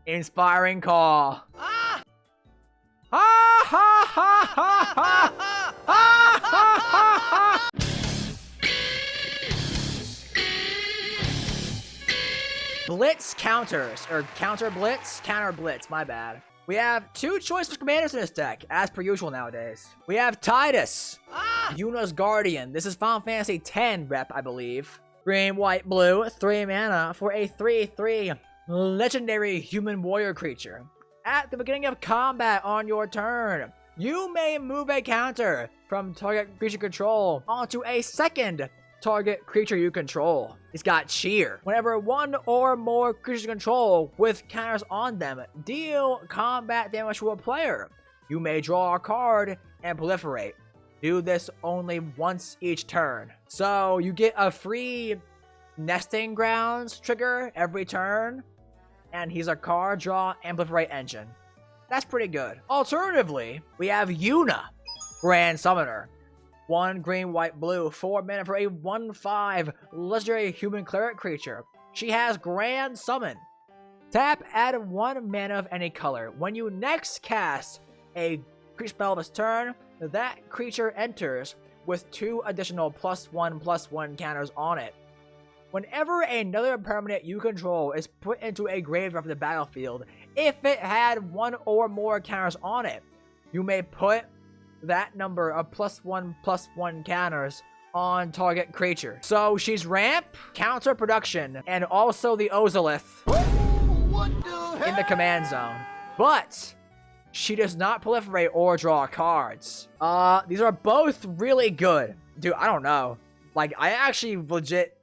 Inspiring Call. Ah! Ha ha ha ha ha! Ha ha ha ha! Blitz counters, or counter blitz, my bad. We have two choices for commanders in this deck, as per usual nowadays. We have Tidus, Yuna's Guardian. This is Final Fantasy X rep, I believe. Green, white, blue, 3 mana for a 3/3 legendary human warrior creature. At the beginning of combat on your turn, you may move a counter from target creature control onto a second target creature you control. It's got Cheer. Whenever one or more creatures you control with counters on them deal combat damage to a player, you may draw a card and proliferate. Do this only once each turn. So you get a free nesting grounds trigger every turn, and he's a card draw and proliferate engine. That's pretty good. Alternatively, we have Yuna, Grand Summoner. 1 green, white, blue, 4 mana for a 1/5 legendary human cleric creature. She has Grand Summon. Tap, add 1 mana of any color. When you next cast a creature spell this turn, that creature enters with 2 additional +1/+1 counters on it. Whenever another permanent you control is put into a graveyard from the battlefield, if it had 1 or more counters on it, you may put that number of +1/+1 counters on target creature. So she's ramp, counter production, and also the Ozolith in the command zone. But she does not proliferate or draw cards. These are both really good. Dude, I don't know. Like, I actually legit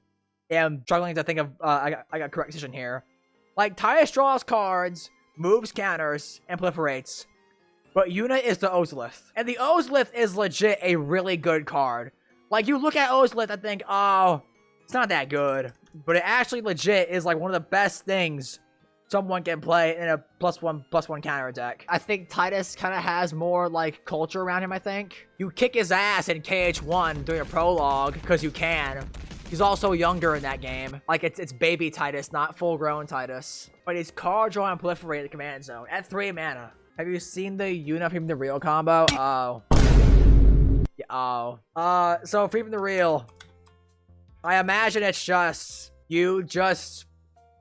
am struggling to think of I got correct decision here. Like, Tidus draws cards, moves counters, and proliferates. But Yuna is the Ozolith. And the Ozolith is legit a really good card. Like, you look at Ozolith and think, oh, it's not that good. But it actually legit is like one of the best things someone can play in a +1/+1 counter deck. I think Tidus kind of has more like culture around him, I think. You kick his ass in KH1 during a prologue because you can. He's also younger in that game. Like, it's baby Tidus, not full-grown Tidus. But he's card draw and proliferate in the command zone at 3 mana. Have you seen the Yuna Free from the Real combo? Oh. Yeah, oh. So Free from the Real. I imagine it's just, you just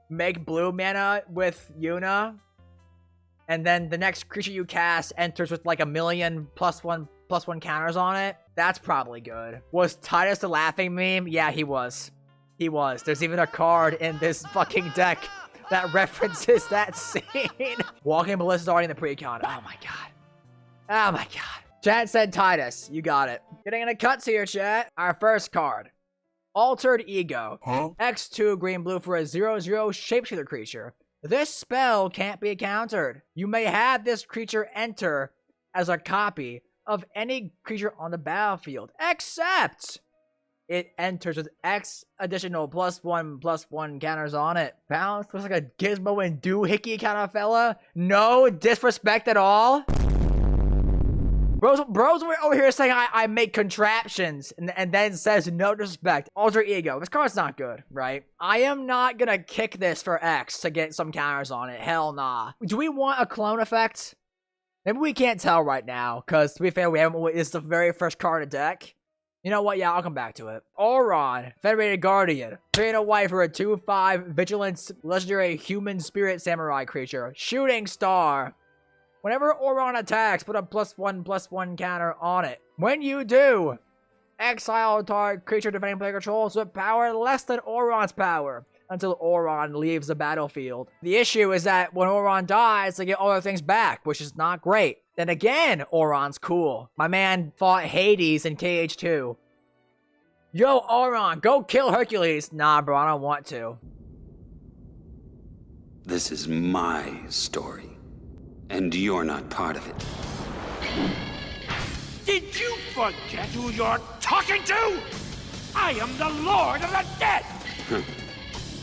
make blue mana with Yuna, and then the next creature you cast enters with like 1,000,000 +1/+1 counters on it. That's probably good. Was Tidus the laughing meme? Yeah, he was. He was. There's even a card in this fucking deck that references that scene. Walking Ballista's already in the Precon. Oh my god. Oh my god. Chat said Tidus. You got it. Getting into cuts here, chat. Our first card. Altered Ego. X2 green blue for a 0/0 shapeshifter creature. This spell can't be countered. You may have this creature enter as a copy of any creature on the battlefield, except it enters with X additional +1/+1 counters on it. Balance looks like a Gizmo and Doohickey kind of fella. No disrespect at all. Bros over here saying I make contraptions and then says no disrespect. Alter Ego. This card's not good, right? I am not gonna kick this for X to get some counters on it. Hell nah. Do we want a clone effect? Maybe we can't tell right now, because to be fair, it's the very first card in the deck. You know what? Yeah, I'll come back to it. Auron, Federated Guardian. 3 and a white for a 2/5 Vigilance legendary human spirit samurai creature. Shooting Star. Whenever Auron attacks, put a +1/+1 counter on it. When you do, exile target creature defending player controls with power less than Auron's power until Auron leaves the battlefield. The issue is that when Auron dies, they get all their things back, which is not great. Then again, Auron's cool. My man fought Hades in KH2. Yo, Auron, go kill Hercules. Nah, bro, I don't want to. This is my story, and you're not part of it. Did you forget who you're talking to? I am the Lord of the Dead!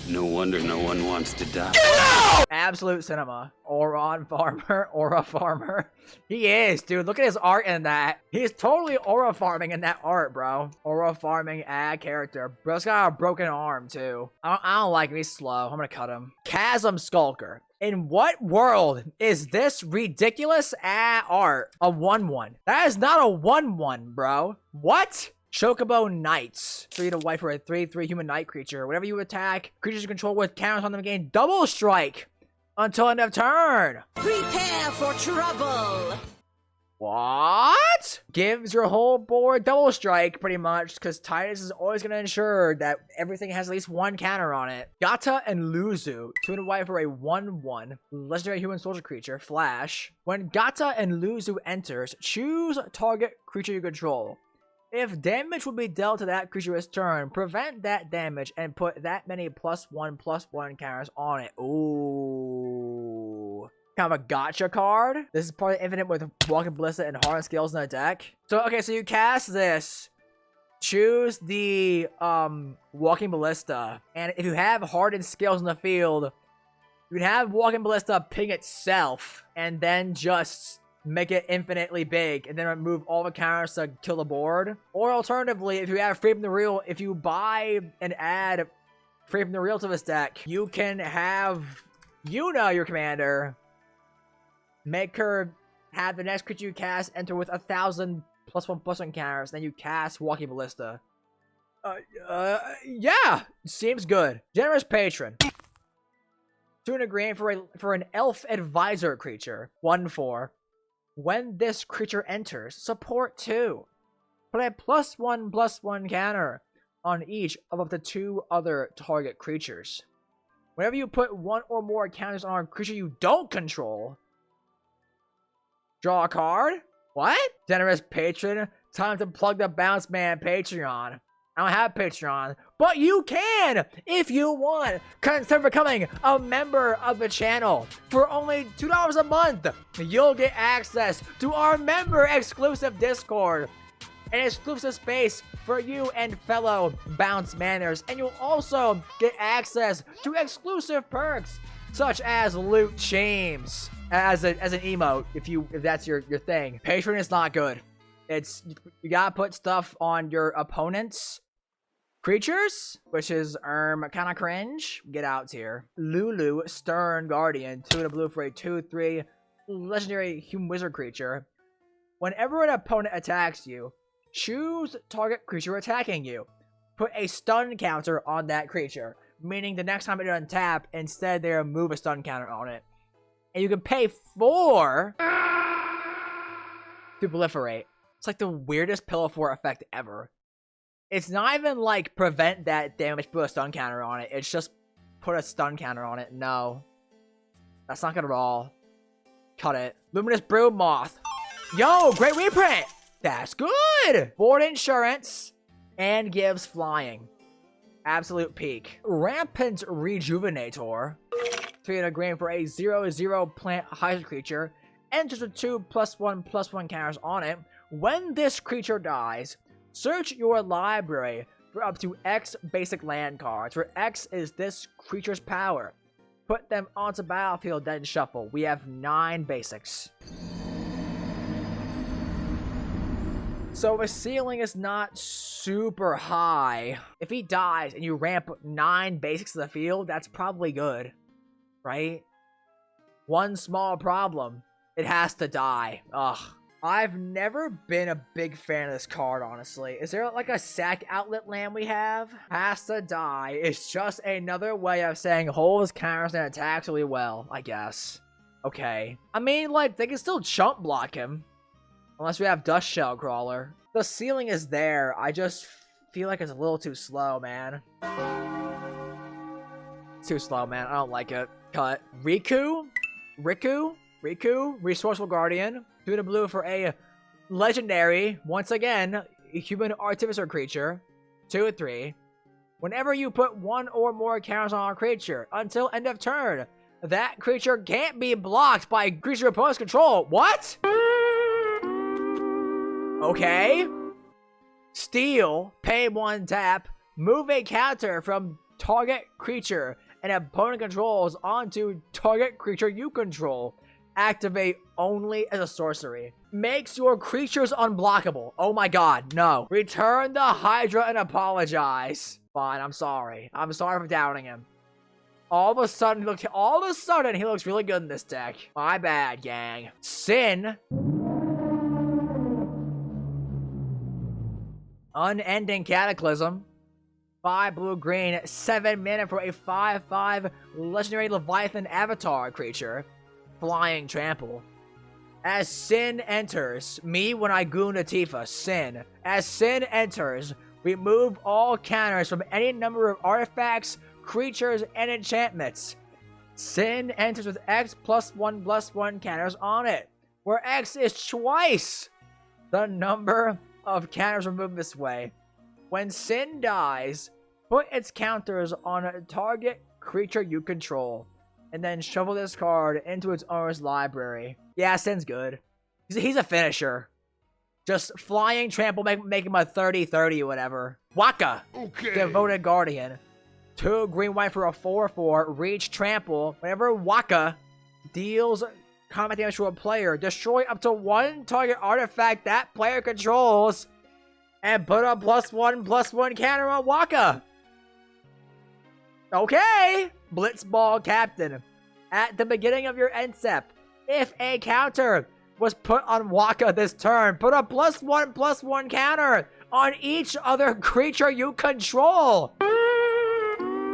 No wonder no one wants to die. Absolute cinema. Aura farmer. He is, dude. Look at his art in that. He's totally aura farming in that art, bro. Aura farming ad character. Bro's got a broken arm, too. I don't like him. He's slow. I'm gonna cut him. Chasm Skulker. In what world is this ridiculous art a 1/1? That is not a 1/1, bro. What? Chocobo Knights. 3 to white for a 3/3 human knight creature. Whenever you attack, creatures you control with counters on them gain double strike until end of turn. Prepare for trouble. What? Gives your whole board double strike, pretty much, because Tidus is always going to ensure that everything has at least one counter on it. Gata and Luzu. 2 to white for a 1/1 legendary human soldier creature. Flash. When Gata and Luzu enters, choose target creature you control. If damage will be dealt to that creature's turn, prevent that damage and put that many +1/+1 counters on it. Ooh. Kind of a gotcha card. This is part of Infinite with Walking Ballista and Hardened Scales in the deck. So, okay, so you cast this. Choose the Walking Ballista. And if you have Hardened Scales in the field, you can have Walking Ballista ping itself and then just make it infinitely big, and then remove all the counters to kill the board. Or alternatively, if you have Free from the Real, if you buy and add Free from the Real to this deck, you can have Yuna, your commander, make her have the next creature you cast enter with 1,000 +1/+1 counters, then you cast Walking Ballista. Yeah, seems good. Generous Patron. 2 and a green for an Elf Advisor creature. 1/4. When this creature enters, support 2. Put a +1/+1 counter on each of up to 2 other target creatures. Whenever you put 1 or more counters on a creature you don't control, draw a card? What? Generous Patron. Time to plug the Bounce Man Patreon. I don't have Patreon, but you can if you want. Consider becoming a member of the channel. For only $2 a month, you'll get access to our member exclusive Discord, an exclusive space for you and fellow Bounce Manners, and you'll also get access to exclusive perks such as Loot Shames as an emote if that's your thing. Patreon is not good. You gotta put stuff on your opponent's creatures, which is kind of cringe. Get out here. Lulu, Stern Guardian, 2 and a blue for a 2/3 legendary human wizard creature. Whenever an opponent attacks you, choose target creature attacking you. Put a stun counter on that creature, meaning the next time it untap, instead they remove a stun counter on it. And you can pay 4 to proliferate. It's like the weirdest Pillow Fort effect ever. It's not even like prevent that damage, put a stun counter on it. It's just put a stun counter on it. No. That's not good at all. Cut it. Luminous Brood Moth. Yo, great reprint! That's good! Board insurance and gives flying. Absolute peak. Rampant Rejuvenator. 3 and a green for a 0/0 plant hybrid creature. Enters with 2 +1/+1 counters on it. When this creature dies, search your library for up to X basic land cards, where X is this creature's power. Put them onto battlefield, then shuffle. We have 9 basics. So the ceiling is not super high. If he dies and you ramp 9 basics to the field, that's probably good, right? One small problem. It has to die. Ugh. I've never been a big fan of this card, honestly. Is there like a sack outlet land we have? Has to die. It's just another way of saying holds counters and attacks really well, I guess. Okay. I mean, like, they can still chump block him. Unless we have Dust Shell Crawler. The ceiling is there. I just feel like it's a little too slow, man. It's too slow, man. I don't like it. Cut. Riku, Resourceful Guardian. 2 to blue for a legendary, once again, human artificer creature. 2/3. Whenever you put 1 or more counters on a creature until end of turn, that creature can't be blocked by creature opponent's control. What? Okay. Steal, pay 1 tap, move a counter from target creature and opponent controls onto target creature you control. Activate only as a sorcery. Makes your creatures unblockable. Oh my god, no. Return the Hydra and apologize. Fine, I'm sorry. I'm sorry for doubting him. All of a sudden, he looks really good in this deck. My bad, gang. Sin. Unending Cataclysm. 5 blue-green, 7 mana for a 5/5 legendary Leviathan avatar creature. Flying Trample. As Sin enters, me when I goon a Tifa, Sin. As Sin enters, remove all counters from any number of artifacts, creatures, and enchantments. Sin enters with X +1/+1 counters on it, where X is twice the number of counters removed this way. When Sin dies, put its counters on a target creature you control, and then shuffle this card into its owner's library. Yeah, Sin's good. He's a finisher. Just flying trample, make him a 30/30 or whatever. Waka! Okay. Devoted Guardian. 2 green-white for a 4/4, reach trample. Whenever Waka deals combat damage to a player, destroy up to 1 target artifact that player controls, and put a +1/+1 counter on Waka. Okay! Blitzball Captain. At the beginning of your end step, if a counter was put on Waka this turn, put a +1/+1 counter on each other creature you control.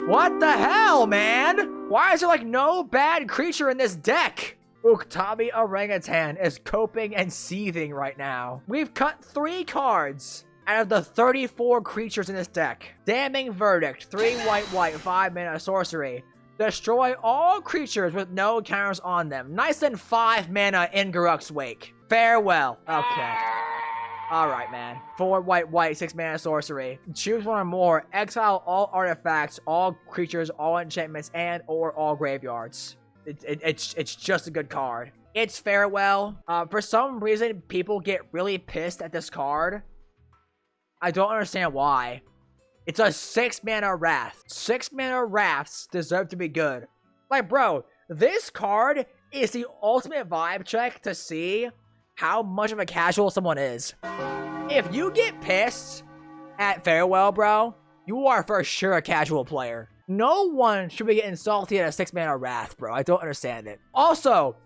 What the hell, man? Why is there like no bad creature in this deck? Uktabi Orangutan is coping and seething right now. We've cut 3 cards out of the 34 creatures in this deck. Damning Verdict, 3 white, 5 mana sorcery. Destroy all creatures with no counters on them. Nice and 5 mana in Garruk's Wake. Farewell. Okay. Alright, man. 4 white, 6 mana sorcery. Choose 1 or more. Exile all artifacts, all creatures, all enchantments, and or all graveyards. It's just a good card. It's Farewell. For some reason, people get really pissed at this card. I don't understand why. It's a 6 mana Wrath. 6 mana Wraths deserve to be good. Like, bro, this card is the ultimate vibe check to see how much of a casual someone is. If you get pissed at Farewell, bro, you are for sure a casual player. No one should be getting salty at a 6 mana Wrath, bro. I don't understand it. Also,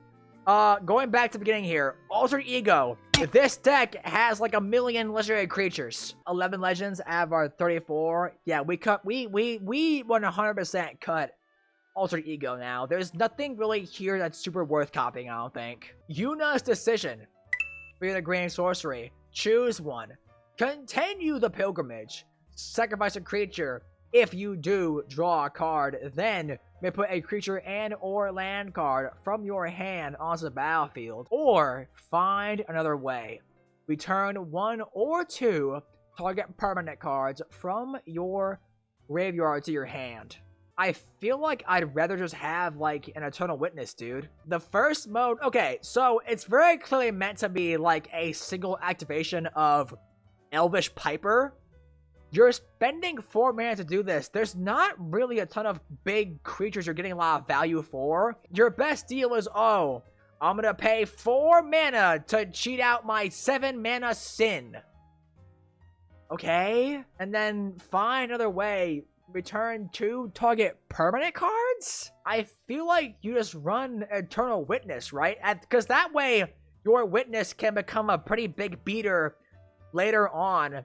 going back to the beginning here, Altered Ego. This deck has like 1 million legendary creatures. 11 legends out of our 34. Yeah, we 100% cut Altered Ego now. There's nothing really here that's super worth copying, I don't think. Yuna's Decision. 3 green sorcery. Choose 1. Continue the pilgrimage. Sacrifice a creature. If you do, draw a card. Then may put a creature and or land card from your hand onto the battlefield. Or find another way. Return 1 or 2 target permanent cards from your graveyard to your hand. I feel like I'd rather just have like an Eternal Witness, dude. The first mode, okay, so it's very clearly meant to be like a single activation of Elvish Piper. You're spending 4 mana to do this. There's not really a ton of big creatures you're getting a lot of value for. Your best deal is, oh, I'm gonna pay 4 mana to cheat out my 7 mana Sin. Okay? And then find another way. Return 2 target permanent cards? I feel like you just run Eternal Witness, right? Because that way, your Witness can become a pretty big beater later on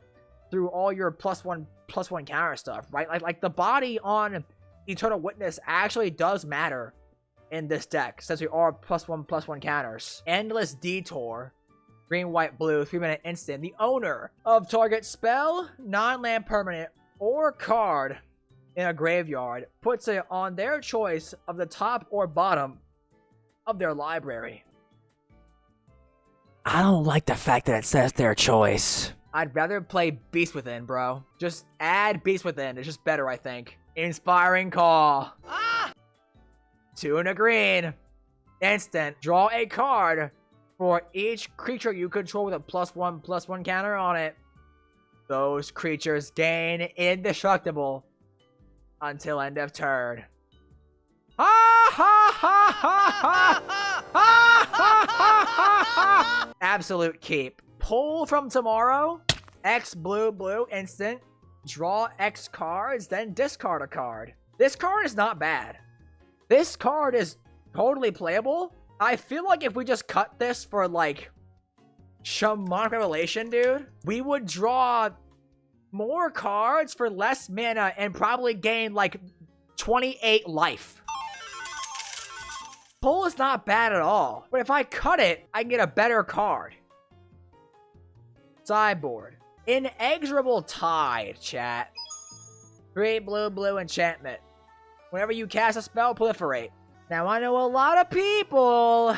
through all your +1/+1 counter stuff, right? Like the body on Eternal Witness actually does matter in this deck, since we are +1/+1 counters. Endless Detour. Green, white, blue, 3 mana instant. The owner of target spell, non-land permanent, or card in a graveyard puts it on their choice of the top or bottom of their library. I don't like the fact that it says their choice. I'd rather play Beast Within, bro. Just add Beast Within. It's just better, I think. Inspiring Call. 2 and a green. Instant. Draw a card for each creature you control with a +1/+1 counter on it. Those creatures gain indestructible. until end of turn. Ha ha ha ha ha! Ha ha ha ha ha! Absolute keep. Pull from tomorrow. X blue instant. Draw X cards, then discard a card. This card is not bad. This card is totally playable. I feel like if we just cut this for like Shamanic Revelation, dude, we would draw more cards for less mana and probably gain like 28 life. Pull is not bad at all, but if I cut it, I can get a better card. Sideboard. Inexorable Tide, chat. 3 blue enchantment. Whenever you cast a spell, proliferate. Now, I know a lot of people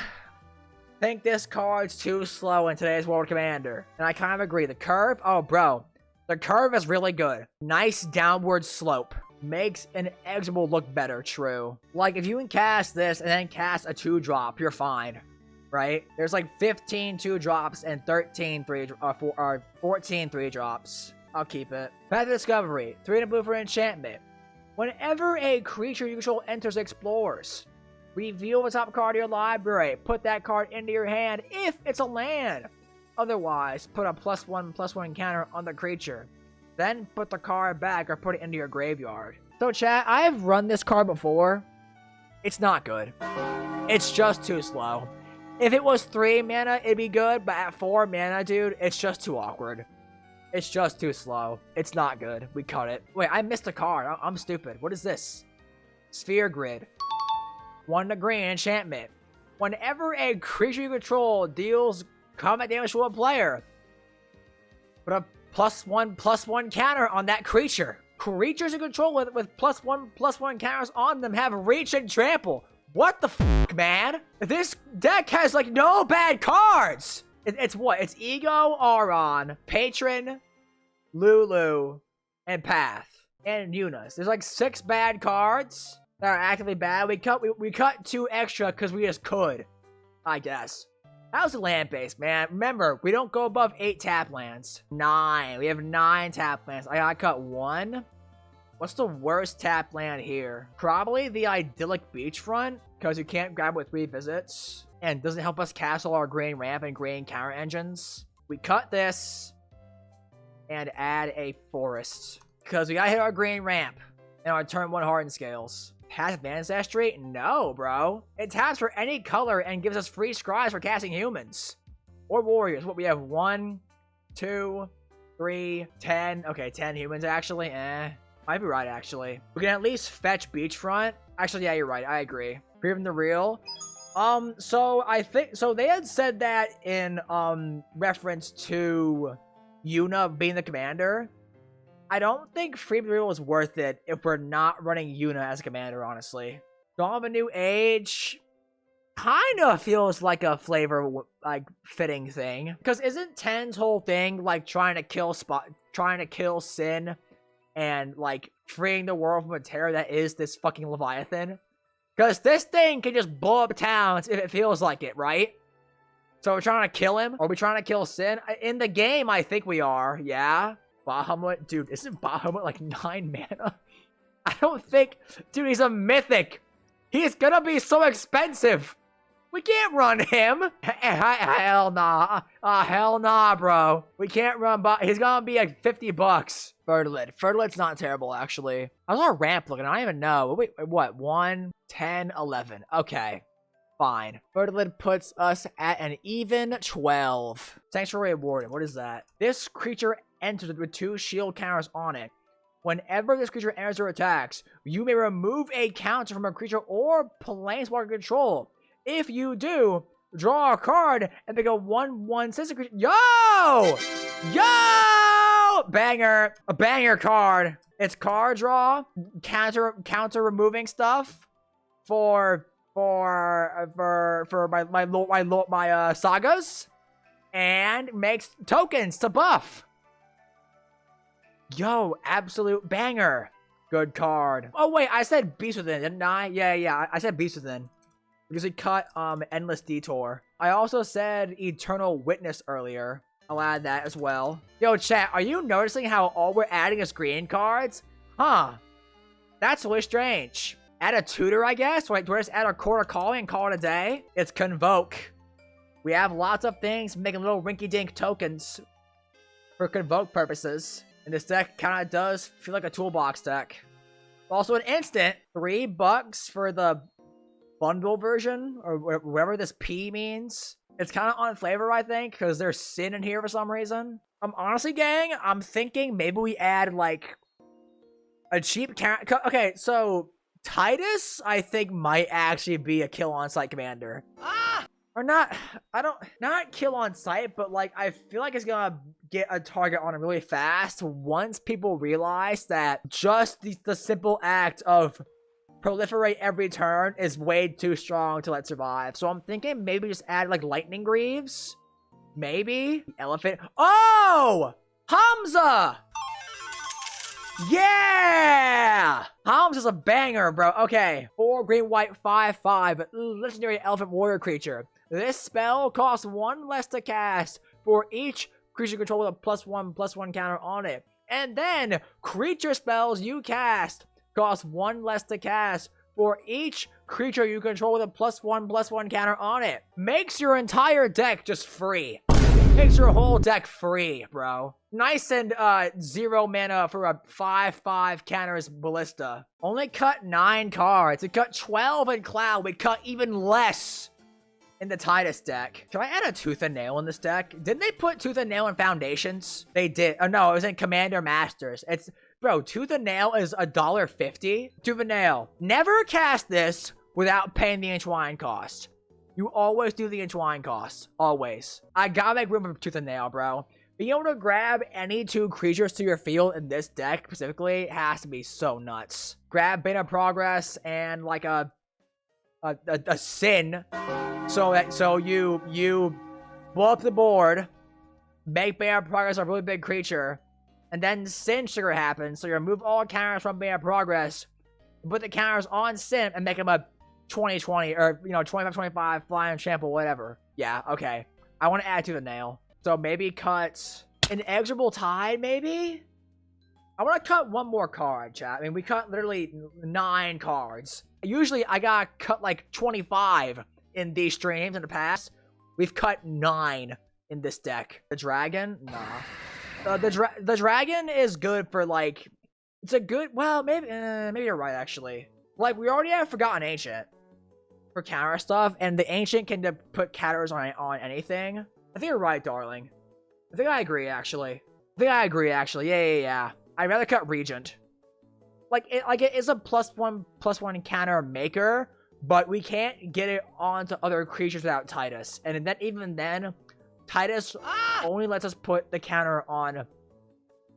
think this card's too slow in today's World Commander. And I kind of agree. The curve, oh, bro. The curve is really good. Nice downward slope. Makes Inexorable look better, true. Like, if you can cast this and then cast a 2-drop, you're fine. Right? There's like 15 2-drops and 14 3-drops. I'll keep it. Path of Discovery. 3 and a blue for enchantment. Whenever a creature you control enters explores, reveal the top card of your library. Put that card into your hand if it's a land. Otherwise, put a +1/+1 counter on the creature. Then put the card back or put it into your graveyard. So chat, I've run this card before. It's not good. It's just too slow. If it was 3 mana, it'd be good, but at 4 mana, dude, it's just too awkward. It's just too slow. It's not good. We cut it. Wait, I missed a card. I'm stupid. What is this? Sphere Grid. 1 green enchantment. Whenever a creature you control deals combat damage to a player, put a +1/+1 counter on that creature. Creatures you control with +1/+1 counters on them have reach and trample. What the fuck, man? This deck has, like, no bad cards! It's what? It's Ego, Auron, Patron, Lulu, and Path. And Yunus. There's, like, 6 bad cards that are actively bad. We cut 2 extra because we just could, I guess. How's the land base, man? Remember, we don't go above 8 tap lands. 9. We have 9 tap lands. I gotta cut 1. What's the worst tap land here? Probably the Idyllic Beachfront, because you can't grab it with 3 visits. And doesn't help us cast all our green ramp and green counter engines. We cut this and add a forest, because we gotta hit our green ramp and our turn 1 Hardened Scales. Path of Ancestry? No, bro. It taps for any color and gives us free scries for casting humans. Or warriors. What, we have 1, 2, 3, 10. Okay, 10 humans, actually. Might be right, actually. We can at least fetch Beachfront. Actually, yeah, you're right. I agree. Free from the real. So they had said that in, reference to Yuna being the commander. I don't think Free from the Real is worth it if we're not running Yuna as a commander, honestly. Dawn of a New Age kind of feels like a flavor, like, fitting thing. Because isn't Ten's whole thing, like, trying to kill Sin and, like, freeing the world from a terror that is this fucking Leviathan? Because this thing can just blow up towns if it feels like it, right? So we're trying to kill him? Are we trying to kill Sin? In the game, I think we are, yeah. Bahamut? Dude, isn't Bahamut like 9 mana? I don't think... Dude, he's a mythic. He's gonna be so expensive. We can't run him. Hell nah. Hell nah, bro. We can't run... He's gonna be like $50. Fertilid. Fertilid's not terrible, actually. How's our ramp looking? I don't even know. Wait, what? 1, 10, 11. Okay. Fine. Fertilid puts us at an even 12. Sanctuary Warden. What is that? This creature enters with 2 shield counters on it. Whenever this creature enters or attacks, you may remove a counter from a creature or Planeswalker control. If you do, draw a card and pick a 1/1 sister creature. Yo! Yo! Banger. A banger card. It's card draw, counter removing stuff for my sagas, and makes tokens to buff. Yo, absolute banger. Good card. Oh wait, I said Beast Within, didn't I? Yeah, I said Beast Within. Because we cut Endless Detour. I also said Eternal Witness earlier. I'll add that as well. Yo, chat, are you noticing how all we're adding is green cards? Huh. That's really strange. Add a tutor, I guess? Wait, do I just add a quarter calling and call it a day? It's Convoke. We have lots of things making little rinky-dink tokens for Convoke purposes. And this deck kind of does feel like a toolbox deck. Also an instant, $3 for the bundle version, or whatever this P means. It's kind of on flavor, I think, because there's Sin in here for some reason. Honestly, gang, I'm thinking maybe we add, like, a cheap character. Okay, so Tidus, I think, might actually be a kill on site commander. Or not, not kill on sight, but like, I feel like it's gonna get a target on it really fast once people realize that just the simple act of proliferate every turn is way too strong to let survive. So I'm thinking maybe just add like Lightning Greaves. Maybe. Elephant. Oh! Hamza! Yeah! Hamza's a banger, bro. Okay. 4 green, white, 5/5. Legendary Elephant Warrior creature. This spell costs 1 less to cast for each creature control with a +1/+1 counter on it. And then, creature spells you cast cost 1 less to cast for each creature you control with a +1/+1 counter on it. Makes your entire deck just free. Makes your whole deck free, bro. Nice and 0 mana for a 5/5 counters Ballista. Only cut 9 cards. It cut 12 in Cloud. We cut even less in the Tidus deck. Can I add a Tooth and Nail in this deck? Didn't they put Tooth and Nail in Foundations? They did. Oh no, it was in Commander Masters. It's, bro, Tooth and Nail is $1.50. Tooth and Nail. Never cast this without paying the Entwine cost. You always do the Entwine cost. Always. I gotta make room for Tooth and Nail, bro. Being able to grab any 2 creatures to your field in this deck specifically has to be so nuts. Grab Bane of Progress and like a Sin, so you blow up the board, make Bane of Progress a really big creature, and then Sin trigger happens, so you remove all counters from Bane of Progress, put the counters on Sin, and make him a 20/20, or, you know, 25/25, fly and trample, whatever. Yeah, okay. I want to add to the nail. So maybe cut an Inexorable Tide, maybe? I want to cut 1 more card, chat. I mean, we cut literally 9 cards. Usually, I got cut like 25 in these streams in the past. We've cut 9 in this deck. The Dragon? Nah. The Dragon is good for, like... It's a good... Well, maybe you're right, actually. Like, we already have Forgotten Ancient for counter stuff, and the Ancient can put counters on anything. I think you're right, darling. I think I agree, actually. Yeah. I'd rather cut Regent. It is a +1/+1 counter maker, but we can't get it onto other creatures without Tidus. And then even then, Tidus only lets us put the counter on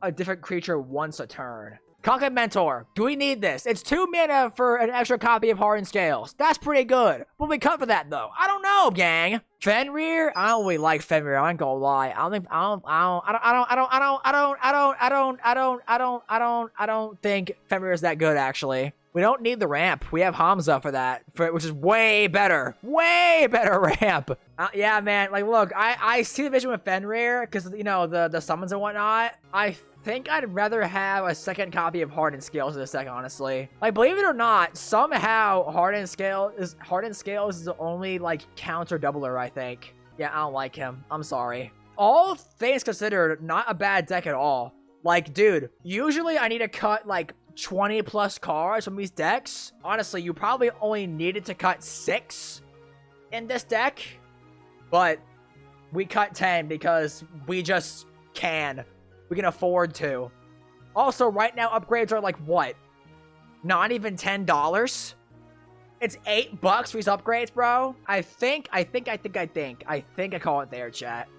a different creature once a turn. Conquer Mentor. Do we need this? It's 2 mana for an extra copy of Hardened Scales. That's pretty good. What we cut for that though? I don't know, gang. Fenrir? I don't really like Fenrir. I ain't gonna lie. I don't think Fenrir is that good actually. We don't need the ramp. We have Hamza for that, which is way better. Way better ramp. Yeah, man. Like, look, I see the vision with Fenrir because, you know, the summons and whatnot. I think I'd rather have a second copy of Hardened Scales in a second, honestly. Like, believe it or not, somehow Hardened Scales is the only, like, counter doubler, I think. Yeah, I don't like him. I'm sorry. All things considered, not a bad deck at all. Like, dude, usually I need to cut, like, 20 plus cards from these decks. Honestly, you probably only needed to cut 6 in this deck, but we cut 10 because we just can. We can afford to. Also, right now, upgrades are like, what? Not even $10? It's $8 for these upgrades, bro. I think I call it there, chat.